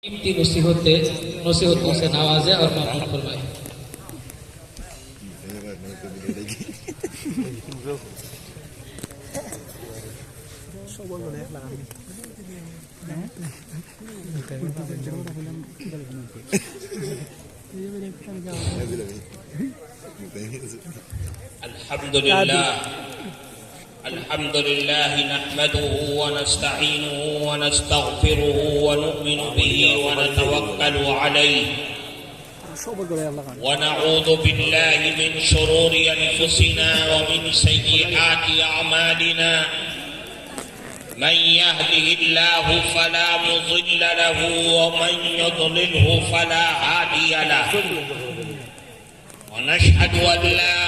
قیمتی نصیحتوں سے نوازے اور معمول فرمائے۔ الحمد لله نحمده ونستعينه ونستغفره ونؤمن به ونتوكل عليه ونعوذ بالله من شرور أنفسنا ومن سيئات أعمالنا من يهده الله فلا مضل له ومن يضلله فلا هادي له ونشهد أن لا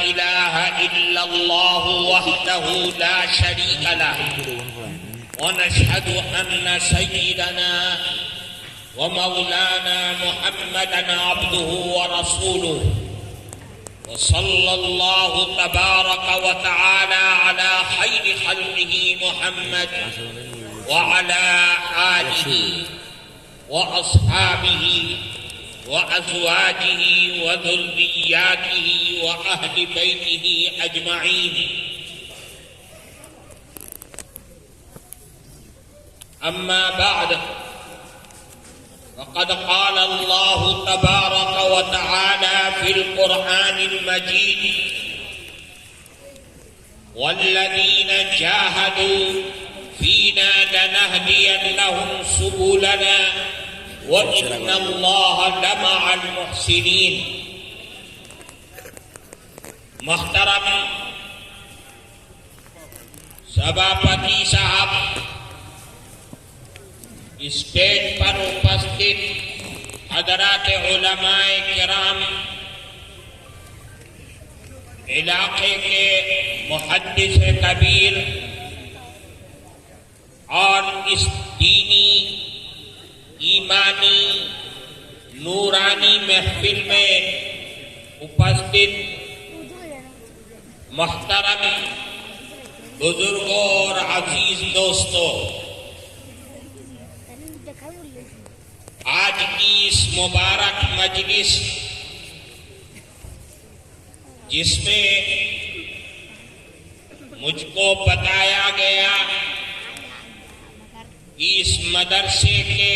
إله إلا الله وحده لا شريك له ونشهد أن سيدنا ومولانا محمدا عبده ورسوله وصلى الله تبارك وتعالى على خير خلقه محمد وعلى آله وأصحابه وأزواجه وذرياته وأهل بيته أجمعين. أما بعد وقد قال الله تبارك وتعالى في القرآن المجيد والذين جاهدوا فينا لنهدينهم سبلنا وَإِنَّ اللَّهَ لَمَعَ الْمُحْسِنِينَ. محترم سبھاپتی صاحب، اسٹیج پر اپستھت حضرات علماء کرام، علاقے کے محدث کبیر اور اس دینی ایمانی نورانی محفل میں اپستھت محترم بزرگوں اور عزیز دوستوں، آج کی اس مبارک مجلس جس میں مجھ کو بتایا گیا اس مدرسے کے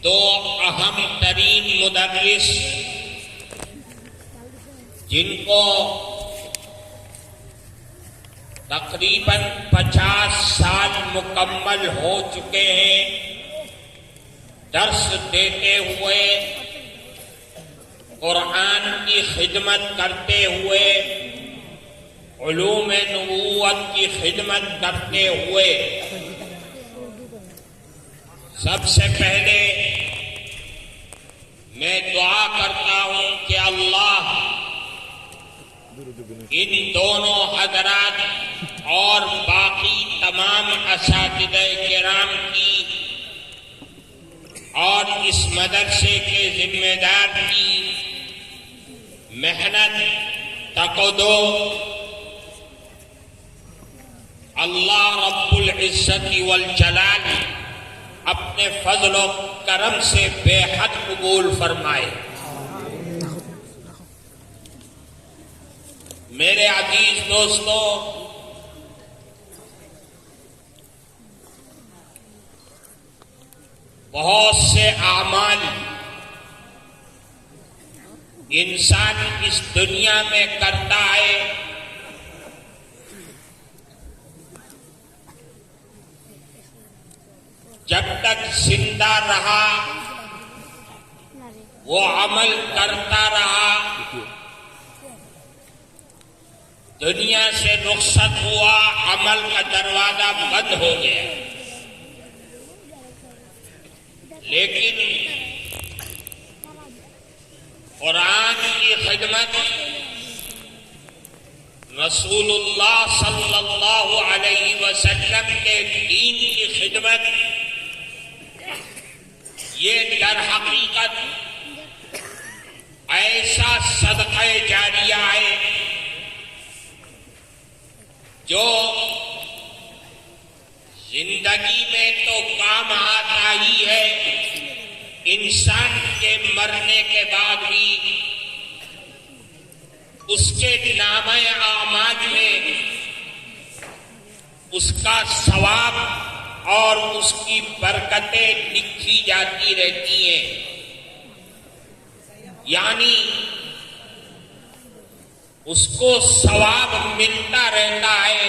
دو اہم ترین مدرس جن کو تقریباً 50 سال مکمل ہو چکے ہیں درس دیتے ہوئے، قرآن کی خدمت کرتے ہوئے، علوم نبوت کی خدمت کرتے ہوئے، سب سے پہلے میں دعا کرتا ہوں کہ اللہ ان دونوں حضرات اور باقی تمام اساتذہ کرام کی اور اس مدرسے کے ذمہ دار کی محنت تقدو اللہ رب العزت والجلال اپنے فضل و کرم سے بے حد قبول فرمائے۔ میرے عزیز دوستو، بہت سے اعمال انسان اس دنیا میں کرتا ہے، جب تک زندہ رہا وہ عمل کرتا رہا، دنیا سے رخصت ہوا عمل کا دروازہ بند ہو گیا۔ لیکن قرآن کی خدمت، رسول اللہ صلی اللہ علیہ وسلم کے دین کی خدمت، یہ در حقیقت ایسا صدقہ جاریہ ہے جو زندگی میں تو کام آتا ہی ہے، انسان کے مرنے کے بعد بھی اس کے نامہ اعمال میں اس کا ثواب اور اس کی برکتیں لکھی جاتی رہتی ہیں، یعنی اس کو ثواب ملتا رہتا ہے۔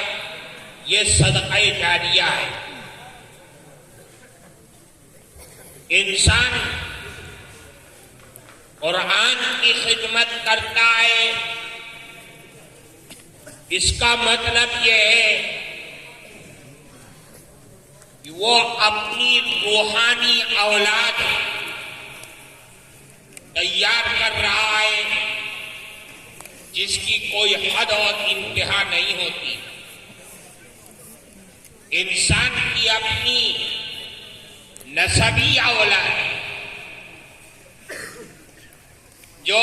یہ صدقہ جاریہ ہے۔ انسان قرآن کی خدمت کرتا ہے، اس کا مطلب یہ ہے کہ وہ اپنی روحانی اولاد تیار کر رہا ہے جس کی کوئی حد اور انتہا نہیں ہوتی۔ انسان کی اپنی نسبی اولاد جو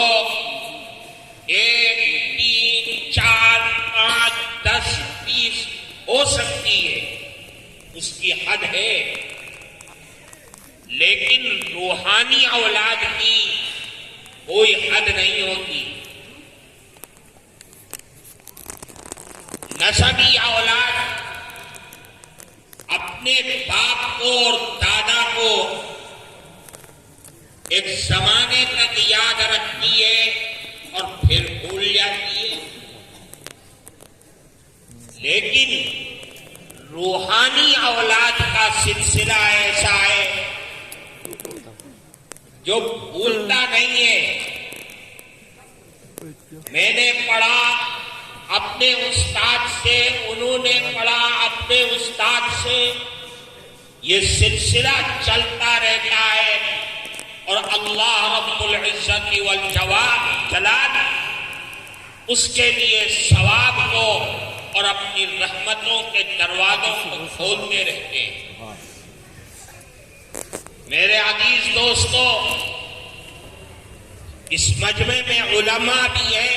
1، 3، 4، 5، 10، 20 ہو سکتی ہے، اس کی حد ہے، لیکن روحانی اولاد کی کوئی حد نہیں ہوتی۔ نسبی اولاد اپنے باپ کو اور دادا کو ایک زمانے تک یاد رکھتی ہے اور پھر بھول جاتی ہے، لیکن روحانی اولاد کا سلسلہ ایسا ہے جو بھولتا نہیں ہے۔ میں نے پڑھا اپنے استاد سے، انہوں نے پڑھا اپنے استاد سے، یہ سلسلہ چلتا رہتا ہے، اور اللہ رب العزت والجلال اس کے لیے ثواب کو اور اپنی رحمتوں کے دروازوں کو کھولتے رہتے ہیں۔ میرے عزیز دوستو، اس مجمع میں علماء بھی ہیں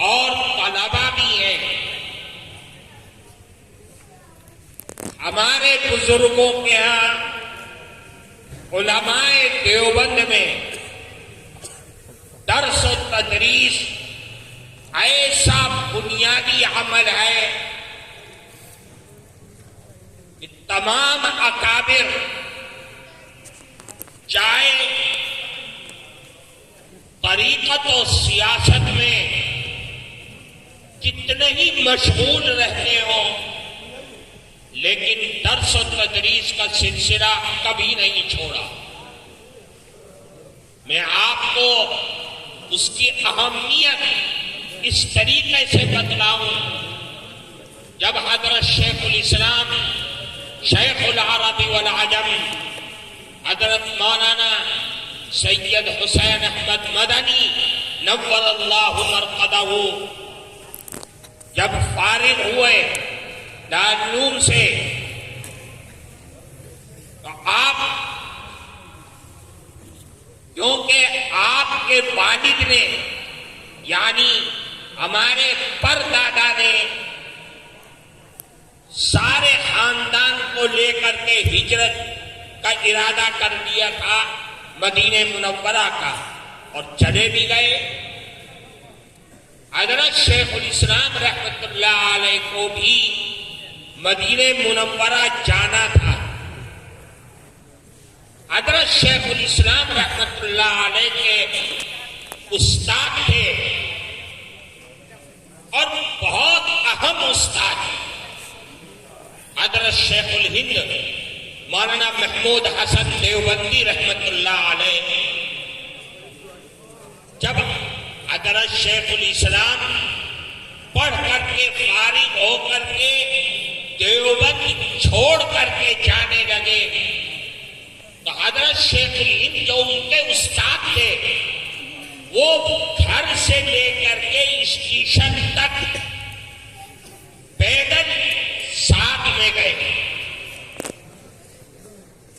اور طلباء بھی ہیں۔ ہمارے بزرگوں کے ہاں علماء دیوبند میں درس و تدریس ایسا بنیادی عمل ہے کہ تمام اکابر چاہے طریقت و سیاست میں کتنے ہی مشغول رہتے ہوں، لیکن درس و تدریس کا سلسلہ کبھی نہیں چھوڑا۔ میں آپ کو اس کی اہمیت اس طریقے سے بتلاؤں، جب حضرت شیخ الاسلام شیخ العرب والعجم حضرت مولانا سید حسین احمد مدنی نور اللہ مرقدہ جب فارغ ہوئے دارالعلوم سے، تو آپ، کیونکہ آپ کے والد نے یعنی ہمارے پردادا نے سارے خاندان کو لے کر کے ہجرت کا ارادہ کر دیا تھا مدینہ منورہ کا، اور چلے بھی گئے۔ حضرت شیخ الاسلام رحمت اللہ علیہ کو بھی مدینہ منورہ جانا تھا۔ حضرت شیخ الاسلام رحمت اللہ علیہ کے استاد تھے اور بہت اہم استاد، حضرت شیخ الہند مولانا محمود حسن دیوبندی رحمت اللہ علیہ جب حضرت شیخ الاسلام پڑھ کر کے فارغ ہو کر کے دیوبند چھوڑ کر کے جانے لگے، تو حضرت شیخ الہند جو ان کے استاد تھے وہ گھر سے لے کر کے اسٹیشن تک پیدل ساتھ میں گئے۔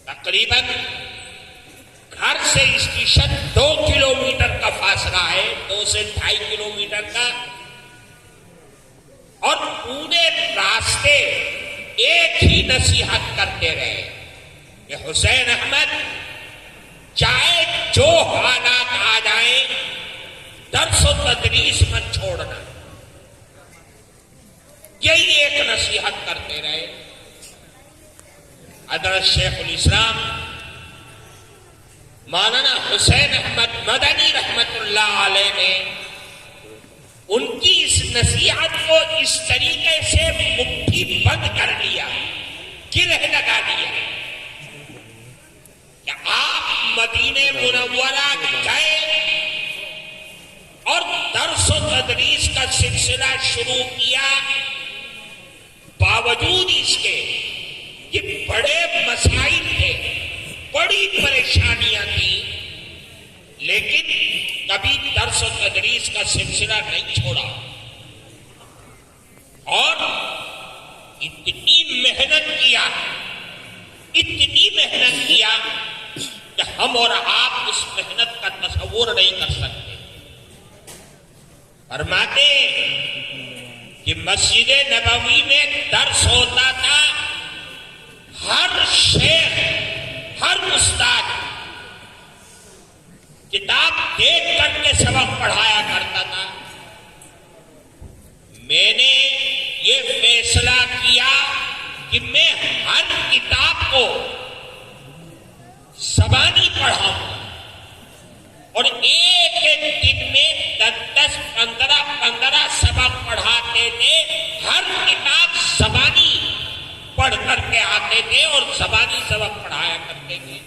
تقریباً گھر سے اسٹیشن 2 کلومیٹر کا فاصلہ ہے، 2 سے 2.5 کلومیٹر کا، اور پورے راستے ایک ہی نصیحت کرتے رہے کہ حسین احمد چاہے جو حالات آ جائیں درس و تدریس مت چھوڑنا. یہی ایک نصیحت کرتے رہے. حضرت شیخ الاسلام مولانا حسین احمد مدنی رحمت اللہ علیہ نے ان کی اس نصیحت کو اس طریقے سے مٹھی بند کر لیا, گرہ لگا دیا کہ آپ مدینہ منورہ گئے اور درس و تدریس کا سلسلہ شروع کیا. باوجود اس کے یہ بڑے مسائل تھے, بڑی پریشانیاں تھیں, لیکن کبھی درس و تدریس کا سلسلہ نہیں چھوڑا اور اتنی محنت کیا کہ ہم اور آپ اس محنت کا تصور نہیں کر سکتے. فرماتے کہ مسجد نبوی میں درس ہوتا تھا, ہر شیخ ہر استاد کتاب دیکھ کر کے سبق پڑھایا کرتا تھا. میں نے یہ فیصلہ کیا کہ میں ہر کتاب کو زبانی پڑھاؤں اور ایک ایک دن میں 10 15 سبق پڑھاتے تھے. ہر کتاب زبانی پڑھ کر کے آتے تھے اور زبانی سبق پڑھایا کرتے تھے.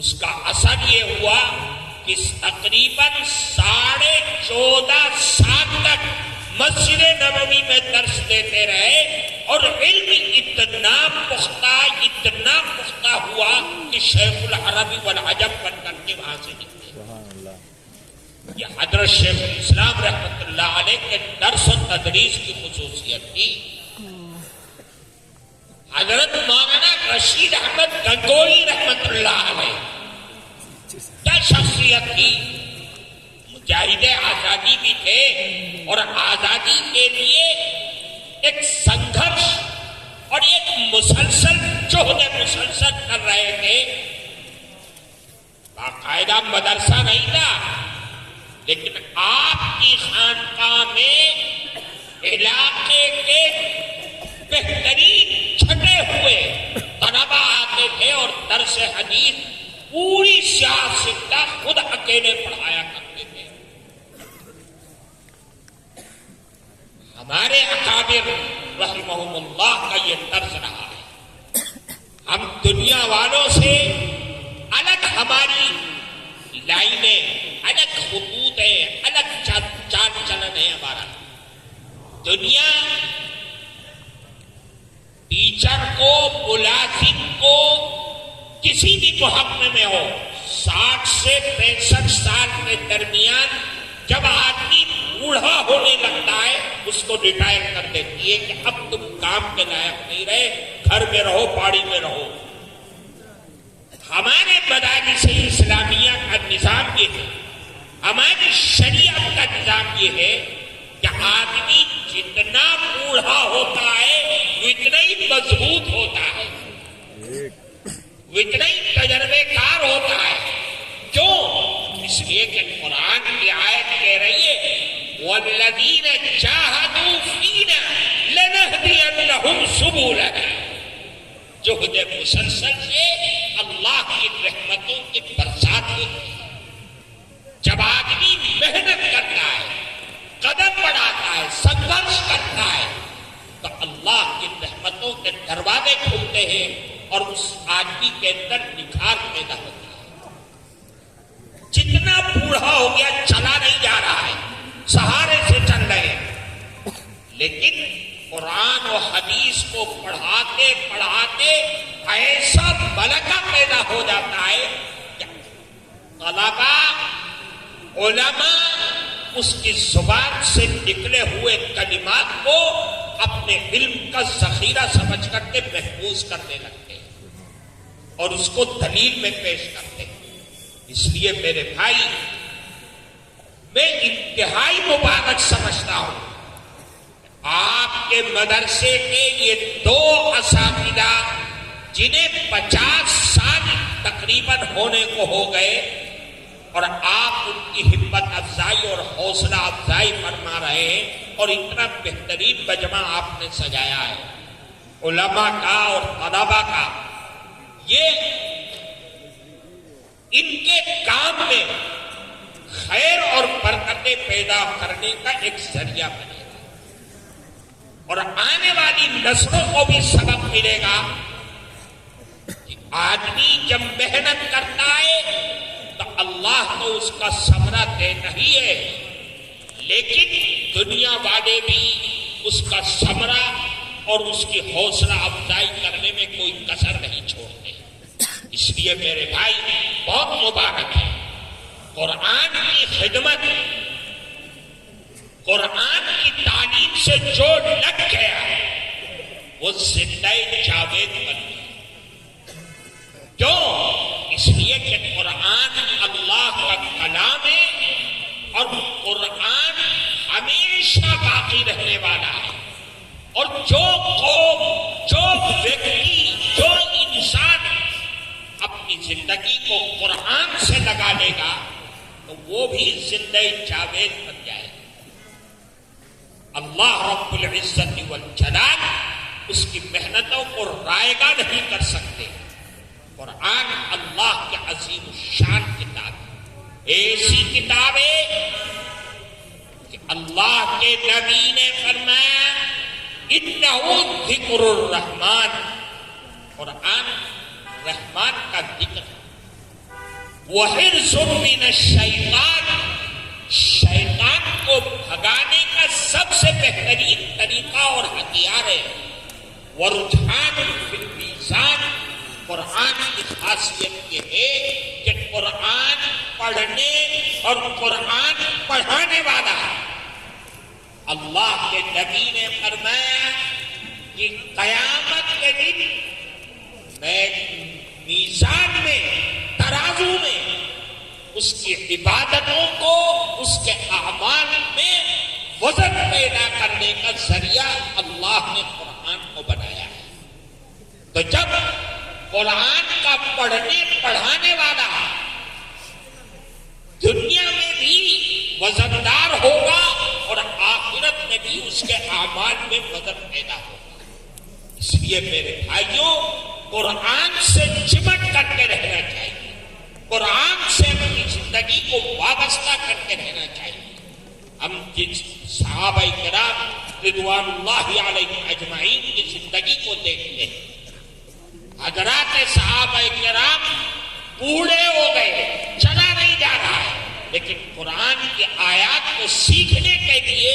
اس کا اثر یہ ہوا کہ تقریباً 14.5 سال تک مسجد نبوی میں درس دیتے رہے اور علم اتنا پختہ ہوا کہ شیخ العربی والعجم بن کر کے وہاں سے نکلے. یہ حضرت شیخ الاسلام رحمت اللہ علیہ کے درس و تدریس کی خصوصیت تھی. حضرت مولانا رشید احمد گنگوئی رحمت اللہ علیہ کیا شخصیت تھی. مجاہد آزادی بھی تھے اور آزادی کے لیے ایک سنگھرش اور ایک مسلسل جہد مسلسل کر رہے تھے. باقاعدہ مدرسہ نہیں تھا, لیکن آپ کی خانقاہ میں علاقے کے بہترین چھٹے ہوئے طلباء آتے تھے اور درس حدیث پوری سیاست خود اکیلے پڑھایا کرتے تھے. ہمارے اکابر رحمہم اللہ کا یہ طرز رہا ہے. ہم دنیا والوں سے الگ ہماری لائنیں, الگ خطوطیں, الگ چال چلن ہے ہمارا. دنیا ٹیچر کو, ملازم کو, کسی بھی محکمے میں ہو 60 سے 65 سال کے درمیان جب آدمی بوڑھا ہونے لگتا ہے اس کو ریٹائر کر دیتی ہے کہ اب تم کام کے لائق نہیں رہے, گھر میں رہو, پاڑی میں رہو. ہمارے مدارس اسلامیہ کا نظام یہ ہے, ہماری شریعت کا نظام یہ ہے کہ آدمی جتنا بوڑھا ہوتا ہے وہ اتنا ہی مضبوط ہوتا ہے, وہ اتنا ہی تجربے کار ہوتا ہے. کیوں؟ اس لیے کہ قرآن کی آیت کہہ رہی ہے وَالَّذِينَ جَاهَدُوا فِينَا لَنَهْدِيَنَّهُمْ سُبُلَنَا. جہد مسلسل سے اللہ کی رحمتوں کی برسات ہوتی ہے. جب آدمی محنت کرتا ہے, قدم بڑھاتا ہے, سنگھرش کرتا ہے, تو اللہ کی رحمتوں کے دروازے کھلتے ہیں اور اس آدمی کے اندر نکھار پیدا ہوتا ہے. جتنا بوڑھا ہو گیا چلا نہیں جا رہا ہے, سہارے سے چل رہے ہیں, لیکن قرآن و حدیث کو پڑھاتے پڑھاتے ایسا ملکہ پیدا ہو جاتا ہے کہ طلباء, علماء اس کی زبان سے نکلے ہوئے کلمات کو اپنے علم کا ذخیرہ سمجھ کر کے محفوظ کرنے لگتے ہیں اور اس کو دلیل میں پیش کرتے ہیں. اس لیے میرے بھائی, میں انتہائی مبارک سمجھتا ہوں آپ کے مدرسے کے یہ 2 اساتذہ جنہیں 50 سال تقریباً ہونے کو ہو گئے، اور آپ ان کی ہمت افزائی اور حوصلہ افزائی فرما رہے ہیں، اور اتنا بہترین مجمع آپ نے سجایا ہے علماء کا اور طلباء کا، یہ ان کے کام میں خیر اور برکتیں پیدا کرنے کا ایک ذریعہ بنے گا، اور آنے والی نسلوں کو بھی سبق ملے گا کہ آدمی جب محنت کرتا ہے تو اللہ تو اس کا ثمرہ دیتا ہی ہے، لیکن دنیا والے بھی اس کا ثمرہ اور اس کی حوصلہ افزائی کرنے میں کوئی کسر نہیں چھوڑتے۔ اس لیے میرے بھائی بہت مبارک ہے، قرآن کی خدمت، قرآن کی تعلیم سے جو لگ گیا وہ زندہ جاوید بن گیا۔ کیوں؟ اس لیے کہ قرآن اللہ کا کلام ہے، اور قرآن ہمیشہ باقی رہنے والا ہے، اور جو قوم، جو ویکتی، جو انسان اپنی زندگی کو قرآن سے لگا لے گا تو وہ بھی زندہ جاوید بن جائے گا۔ اللہ رب العزت والجلال اس کی محنتوں کو رائگاں نہیں کر سکتے۔ قرآن اللہ کے عظیم الشان کتاب ہے، ایسی کتاب ہے کہ اللہ کے نبی نے فرمایا انہ ذکر الرحمن، قرآن رحمان کا ذکر ہے، وحرز من الشیطان، شیطان کو بھگانے کا سب سے بہترین طریقہ اور ہتھیار ہے، ورجحان فی المیزان، قرآن کی خاصیت یہ ہے کہ قرآن پڑھنے اور قرآن پڑھانے والا ہے۔ اللہ کے نبی نے فرمایا کہ قیامت کے دن میں میزان میں، ترازو میں اس کی عبادتوں کو، اس کے اعمال میں وزن پیدا کرنے کا ذریعہ اللہ نے قرآن کو بنایا ہے۔ تو جب قرآن کا پڑھنے پڑھانے والا دنیا میں بھی وزندار ہوگا اور آخرت میں بھی اس کے اعمال میں وزن پیدا ہوگا۔ اس لیے میرے بھائیوں قرآن سے چمٹ کر کے رہنا چاہیے، قرآن سے اپنی زندگی کو وابستہ کر کے رہنا چاہیے۔ ہم جس صحابہ کرام رضوان اللہ علیہ اجمعین کی زندگی کو دیکھتے ہیں، حضرات صحابہ کرام بوڑھے ہو گئے، چلا نہیں جا رہا ہے، لیکن قرآن کی آیات کو سیکھنے کے لیے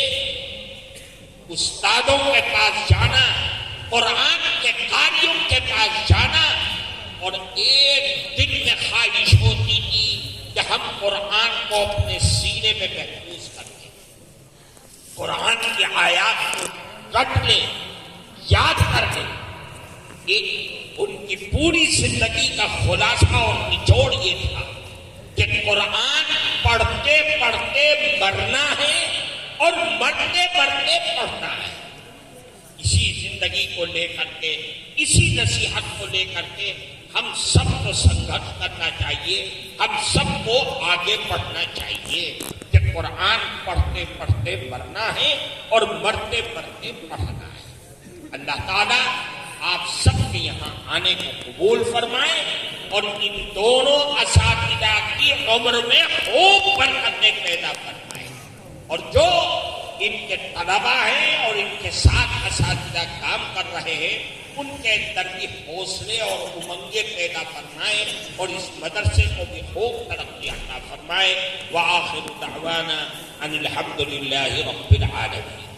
استادوں کے پاس جانا، قرآن کے قاریوں کے پاس جانا، اور ایک دن میں خواہش ہوتی تھی کہ ہم قرآن کو اپنے سینے میں محفوظ کر لیں، قرآن کی آیات کو رٹ لیں، یاد کر لیں۔ ان کی پوری زندگی کا خلاصہ اور نچوڑ یہ تھا کہ قرآن پڑھتے پڑھتے مرنا ہے اور مرتے مرتے پڑھنا ہے۔ اسی زندگی کو لے کر کے، اسی نصیحت کو لے کر کے ہم سب کو سنگھرش کرنا چاہیے، ہم سب کو آگے بڑھنا چاہیے کہ قرآن پڑھتے پڑھتے مرنا ہے اور مرتے مرتے پڑھنا ہے۔ اللہ تعالیٰ آپ سب کے یہاں آنے کو قبول فرمائے اور ان دونوں اساتذہ کی عمر میں خوب برکتیں پیدا فرمائے، اور جو ان کے طلباء ہیں اور ان کے ساتھ اساتذہ کام کر رہے ہیں ان کے اندر بھی حوصلے اور امنگیں پیدا فرمائے، اور اس مدرسے کو بھی خوب ترقی عطا فرمائے۔ وآخر دعوانا ان الحمد للہ رب العالمین۔